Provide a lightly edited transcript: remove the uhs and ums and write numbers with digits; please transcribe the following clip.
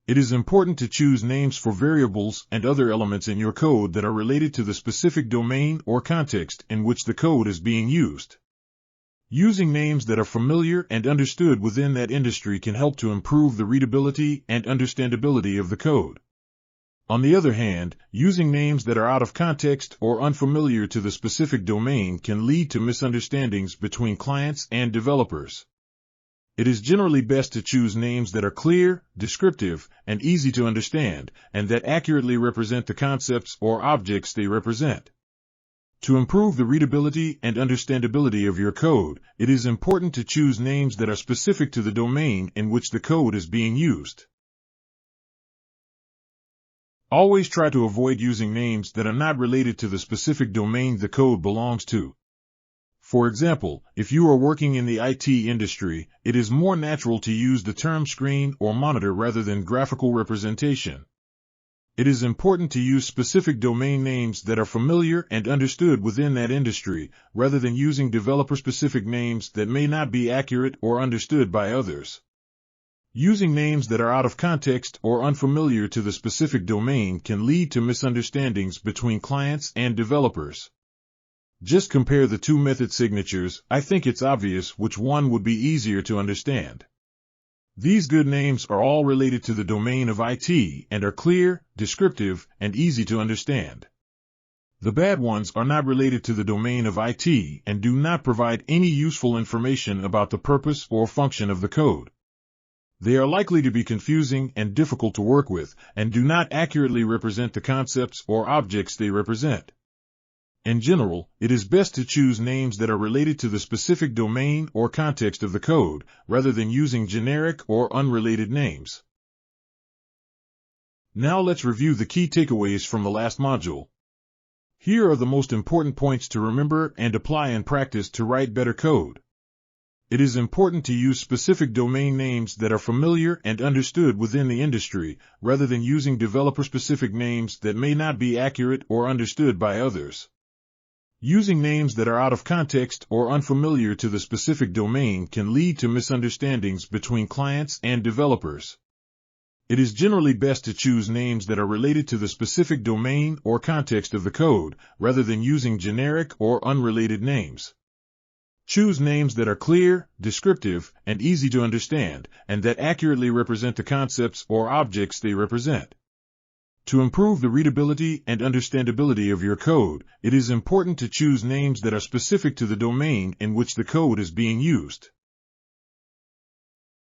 It is important to choose names for variables and other elements in your code that are related to the specific domain or context in which the code is being used. Using names that are familiar and understood within that industry can help to improve the readability and understandability of the code. On the other hand, using names that are out of context or unfamiliar to the specific domain can lead to misunderstandings between clients and developers. It is generally best to choose names that are clear, descriptive, and easy to understand, and that accurately represent the concepts or objects they represent. To improve the readability and understandability of your code, it is important to choose names that are specific to the domain in which the code is being used. Always try to avoid using names that are not related to the specific domain the code belongs to. For example, if you are working in the IT industry, it is more natural to use the term screen or monitor rather than graphical representation. It is important to use specific domain names that are familiar and understood within that industry, rather than using developer-specific names that may not be accurate or understood by others. Using names that are out of context or unfamiliar to the specific domain can lead to misunderstandings between clients and developers. Just compare the two method signatures. I think it's obvious which one would be easier to understand. These good names are all related to the domain of IT and are clear, descriptive, and easy to understand. The bad ones are not related to the domain of IT and do not provide any useful information about the purpose or function of the code. They are likely to be confusing and difficult to work with, and do not accurately represent the concepts or objects they represent. In general, it is best to choose names that are related to the specific domain or context of the code, rather than using generic or unrelated names. Now let's review the key takeaways from the last module. Here are the most important points to remember and apply in practice to write better code. It is important to use specific domain names that are familiar and understood within the industry, rather than using developer-specific names that may not be accurate or understood by others. Using names that are out of context or unfamiliar to the specific domain can lead to misunderstandings between clients and developers. It is generally best to choose names that are related to the specific domain or context of the code, rather than using generic or unrelated names. Choose names that are clear, descriptive, and easy to understand, and that accurately represent the concepts or objects they represent. To improve the readability and understandability of your code, it is important to choose names that are specific to the domain in which the code is being used.